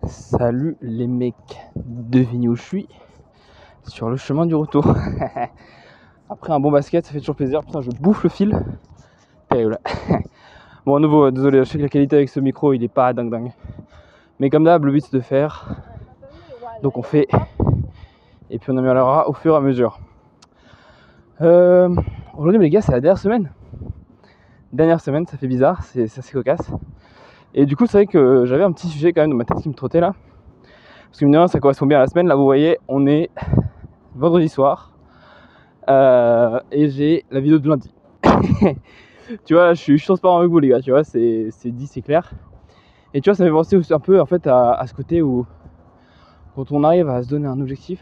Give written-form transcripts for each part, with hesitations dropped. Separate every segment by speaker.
Speaker 1: Salut les mecs, devinez où je suis? Sur le chemin du retour. Après un bon basket, ça fait toujours plaisir. Putain, je bouffe le fil. Terrible. Bon, à nouveau, désolé, je sais que la qualité avec ce micro, il est pas dingue. Mais comme d'hab, le but c'est de faire. Donc on fait. Et puis on améliorera au fur et à mesure. Aujourd'hui, les gars, c'est la dernière semaine. Dernière semaine, ça fait bizarre, c'est assez cocasse. Et du coup, c'est vrai que j'avais un petit sujet quand même dans ma tête qui me trottait là. Parce que mine de rien, ça correspond bien à la semaine. Là, vous voyez, on est vendredi soir. Et j'ai la vidéo de lundi. Tu vois, là, je suis transparent avec vous, les gars. Tu vois, c'est dit, c'est clair. Et tu vois, ça me fait penser aussi un peu en fait à ce côté où quand on arrive à se donner un objectif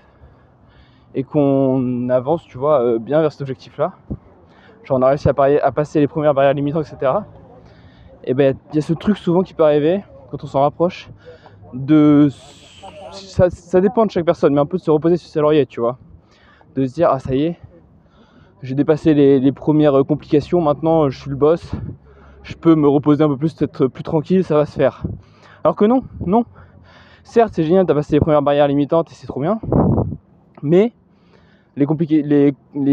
Speaker 1: et qu'on avance, tu vois, bien vers cet objectif-là. Genre, on a réussi à passer les premières barrières limitantes, etc. Et ben, il y a ce truc souvent qui peut arriver quand on s'en rapproche de ça dépend de chaque personne, mais un peu de se reposer sur ses lauriers, tu vois, de se dire ah ça y est, j'ai dépassé les premières complications, maintenant je suis le boss, je peux me reposer un peu plus, être plus tranquille, ça va se faire. Alors que non, certes c'est génial, t'as passé les premières barrières limitantes et c'est trop bien, mais les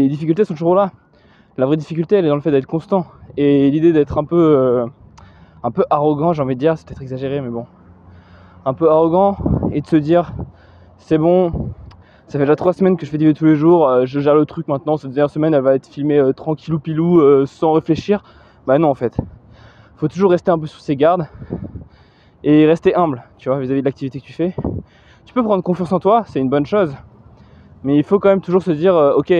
Speaker 1: difficultés sont toujours là. La vraie difficulté elle est dans le fait d'être constant, et l'idée d'être un peu arrogant, j'ai envie de dire, c'est peut-être exagéré mais bon, un peu arrogant, et de se dire c'est bon, ça fait déjà 3 semaines que je fais des vidéos tous les jours, je gère le truc maintenant, cette dernière semaine elle va être filmée tranquillou pilou, sans réfléchir. Bah non en fait, faut toujours rester un peu sous ses gardes et rester humble, tu vois, vis-à-vis de l'activité que tu fais. Tu peux prendre confiance en toi, c'est une bonne chose, mais il faut quand même toujours se dire ok,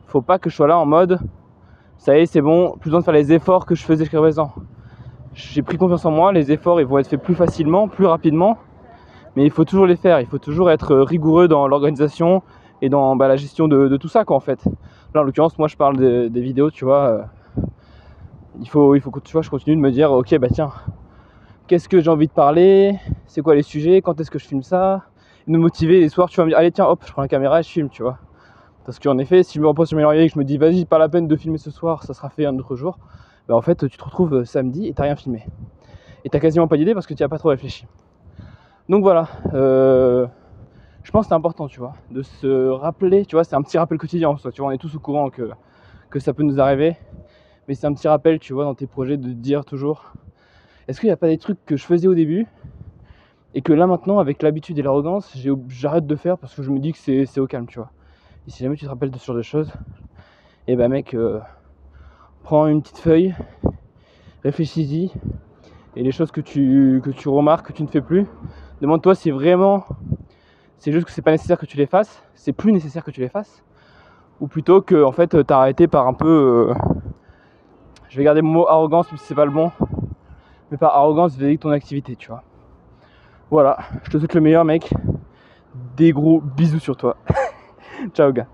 Speaker 1: faut pas que je sois là en mode ça y est c'est bon, plus besoin de faire les efforts que je faisais jusqu'à présent. J'ai pris confiance en moi, les efforts ils vont être faits plus facilement, plus rapidement, mais il faut toujours les faire, il faut toujours être rigoureux dans l'organisation et dans la gestion de tout ça quoi en fait. Là en l'occurrence moi je parle des vidéos, tu vois, il faut que tu vois, je continue de me dire ok bah tiens, qu'est-ce que j'ai envie de parler, c'est quoi les sujets, quand est-ce que je filme ça, et de me motiver les soirs, tu vas me dire allez tiens hop je prends la caméra et je filme, tu vois. Parce qu'en effet si je me repose sur mes lauriers et que je me dis vas-y pas la peine de filmer ce soir, ça sera fait un autre jour, bah en fait tu te retrouves samedi et t'as rien filmé. Et t'as quasiment pas d'idée parce que tu n'as pas trop réfléchi. Donc voilà, je pense que c'est important, tu vois, de se rappeler, tu vois, c'est un petit rappel quotidien en soi, tu vois, on est tous au courant que ça peut nous arriver, mais c'est un petit rappel, tu vois, dans tes projets de te dire toujours, est-ce qu'il n'y a pas des trucs que je faisais au début et que là maintenant, avec l'habitude et l'arrogance, j'arrête de faire parce que je me dis que c'est au calme, tu vois. Et si jamais tu te rappelles de ce genre de choses, et bah mec, prends une petite feuille, réfléchis-y, et les choses que tu remarques, que tu ne fais plus, demande-toi si vraiment c'est juste que c'est pas nécessaire que tu les fasses, c'est plus nécessaire que tu les fasses, ou plutôt que en fait t'as arrêté par un peu, je vais garder mon mot arrogance même si c'est pas le bon, mais par arrogance vis-à-vis de ton activité, tu vois. Voilà, je te souhaite le meilleur mec, des gros bisous sur toi. Ciao gars.